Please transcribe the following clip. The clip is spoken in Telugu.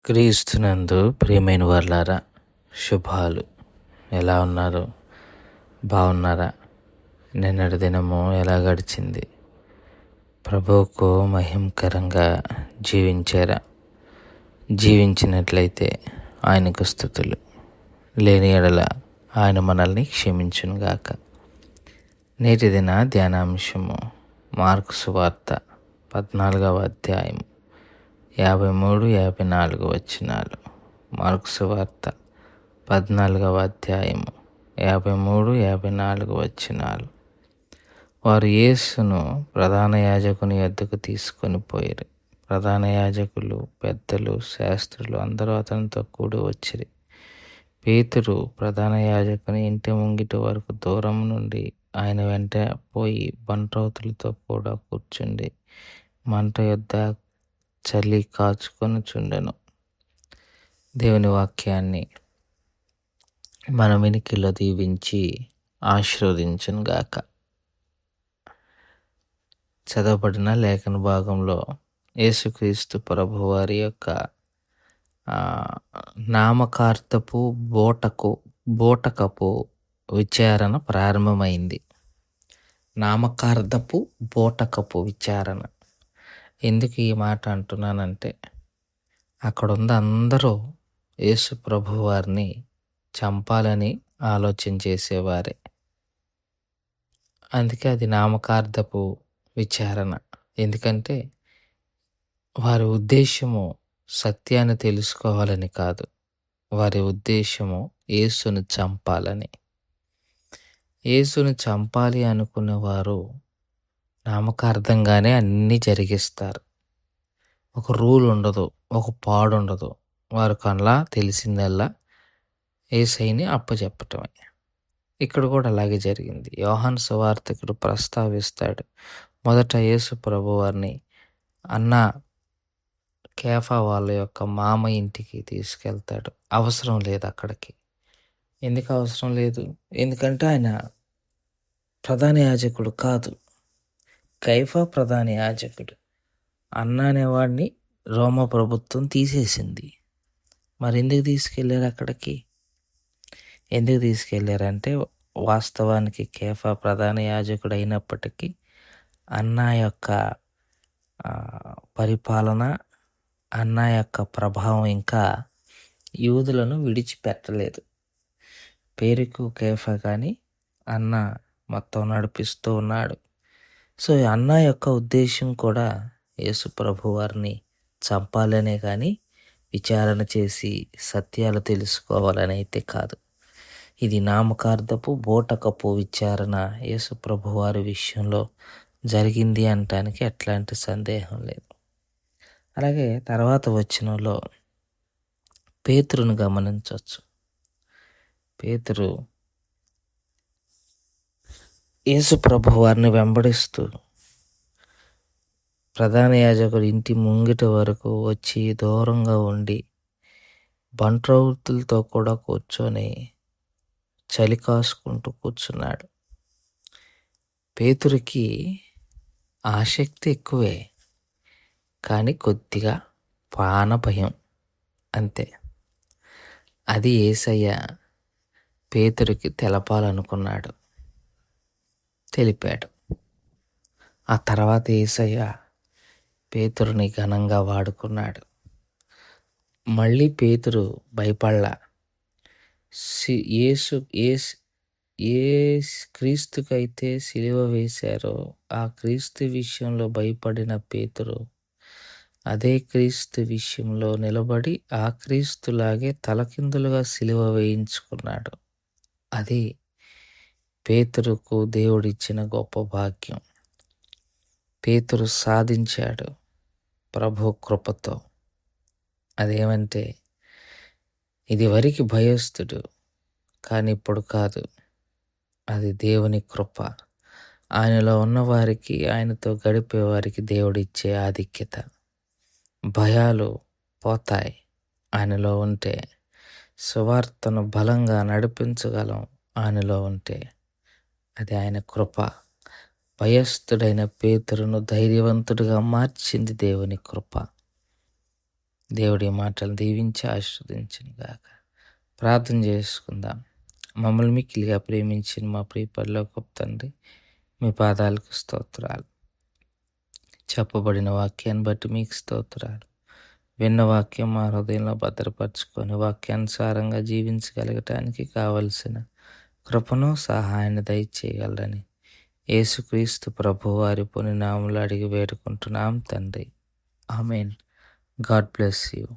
క్రీస్తునందు ప్రియమైన వారలారా, శుభాలు. ఎలా ఉన్నారు? బాగున్నారా? నిన్నటి దినము ఎలా గడిచింది? ప్రభువుకు మహిమకరంగా జీవించారా? జీవించినట్లయితే ఆయనకు స్తుతులు. లేని ఎడల ఆయన మనల్ని క్షమించునుగాక. నేటి దిన ధ్యానాంశము మార్కు సువార్త 14వ అధ్యాయం 53, 54 వచనాలు. మార్కు సువార్త 14వ అధ్యాయము 53, 54 వచనాలు. వారు యేసును ప్రధాన యాజకుని యొద్దకు తీసుకొని పోయిరి. ప్రధాన యాజకులు, పెద్దలు, శాస్త్రులు అందరూ అతనితో కూడి వచ్చిరి. పేతురు ప్రధాన యాజకుని ఇంటి ముంగిటి వరకు దూరం నుండి ఆయన వెంట పోయి బంట్రౌతులతో కూడా కూర్చుండి మంట యొద్ద చలి కాచుకొనుచుండెను. దేవుని వాక్యాన్ని మన వినికిలో దీవించి ఆశీర్వదించును గాక. చదవబడిన లేఖన భాగంలో యేసుక్రీస్తు ప్రభువారి యొక్క నామకార్థపు బోటకపు విచారణ ప్రారంభమైంది. నామకార్థపు బోటకపు విచారణ. ఎందుకు ఈ మాట అంటున్నానంటే, అక్కడున్న అందరూ యేసు ప్రభు వారిని చంపాలని ఆలోచన చేసేవారే. అందుకే అది నామకార్థపు విచారణ. ఎందుకంటే వారి ఉద్దేశము సత్యాన్ని తెలుసుకోవాలని కాదు, వారి ఉద్దేశము యేసును చంపాలని. యేసును చంపాలి అనుకునేవారు నామకార్థంగానే అన్నీ జరిగిస్తారు. ఒక రూల్ ఉండదు, ఒక పాడు ఉండదు. వారి కల్లా తెలిసిందల్లా యేసయ్యని అప్పచెప్పటమే. ఇక్కడ కూడా అలాగే జరిగింది. యోహాను సువార్తికుడు ప్రస్తావిస్తాడు. మొదట యేసు ప్రభు వారిని కేఫా వాళ్ళ యొక్క మామ ఇంటికి తీసుకెళ్తాడు. అవసరం లేదు అక్కడికి. ఎందుకు అవసరం లేదు? ఎందుకంటే ఆయన ప్రధాన యాజకుడు కాదు, కైఫా ప్రధాన యాజకుడు. అన్న అనేవాడిని రోమా ప్రభుత్వం తీసేసింది. మరి ఎందుకు తీసుకెళ్ళారు అక్కడికి? ఎందుకు తీసుకెళ్ళారంటే, వాస్తవానికి కేఫా ప్రధాన యాజకుడు అయినప్పటికీ అన్న యొక్క పరిపాలన, అన్న యొక్క ప్రభావం ఇంకా యూదులను విడిచిపెట్టలేదు. పేరుకు కేఫా కానీ అన్న మొత్తం నడిపిస్తూ ఉన్నాడు. సో అన్న యొక్క ఉద్దేశం కూడా యేసు ప్రభు వారిని చంపాలనే కానీ విచారణ చేసి సత్యాలు తెలుసుకోవాలని అయితే కాదు. ఇది నామకార్థపు బోటకపు విచారణ యేసు ప్రభు వారి విషయంలో జరిగింది అనటానికి ఎట్లాంటి సందేహం లేదు. అలాగే తర్వాత వచనంలో పేతురును గమనించవచ్చు. పేతురు యేసు ప్రభు వారిని వెంబడిస్తూ ప్రధాన యాజకుడు ఇంటి ముంగిట వరకు వచ్చి దూరంగా ఉండి బంట్రౌతులతో కూడా కూర్చొని చలి కాసుకుంటూ కూర్చున్నాడు. పేతురికి ఆసక్తి ఎక్కువే, కానీ కొద్దిగా ప్రాణభయం అంతే. అది యేసయ్య పేతురికి తెలపాలనుకున్నాడు, తెలిపాడు. ఆ తర్వాత యేసయ్య పేతురుని ఘనంగా వాడుకున్నాడు. మళ్ళీ పేతురు భయపడలా. క్రీస్తుకైతే సిలువ వేశారో ఆ క్రీస్తు విషయంలో భయపడిన పేతురు అదే క్రీస్తు విషయంలో నిలబడి ఆ క్రీస్తులాగే తలకిందులుగా సిలువ వేయించుకున్నాడు. అది పేతురుకు దేవుడిచ్చిన గొప్ప భాగ్యం. పేతురు సాధించాడు ప్రభు కృపతో. అదేమంటే, ఇదివరకు భయస్థుడు, కానీ ఇప్పుడు కాదు. అది దేవుని కృప. ఆయనలో ఉన్నవారికి, ఆయనతో గడిపేవారికి దేవుడిచ్చే ఆధిక్యత. భయాలు పోతాయి ఆయనలో ఉంటే. సువార్తను బలంగా నడిపించగలం ఆయనలో ఉంటే. అది ఆయన కృప. భయస్థుడైన పేతురును ధైర్యవంతుడిగా మార్చింది దేవుని కృప. దేవుడి మాటలు దీవించి ఆశీర్వదించును గాక. ప్రార్థన చేసుకుందాం. మమ్మల్ని మిక్కిలిగా ప్రేమించిన మా ప్రియ పరలోకపు తండ్రి, మీ పాదాలకు స్తోత్రాలు. చెప్పబడిన వాక్యాన్ని బట్టి మీకు స్తోత్రాలు. విన్న వాక్యం మా హృదయంలో భద్రపరుచుకొని వాక్యానుసారంగా జీవించగలగటానికి కావలసిన కృపను సహాయాన్ని దయచేయగలరని యేసుక్రీస్తు ప్రభు వారి పుణ్యనామములో అడిగి వేడుకుంటున్నాం తండ్రి. ఆమేన్. God bless you.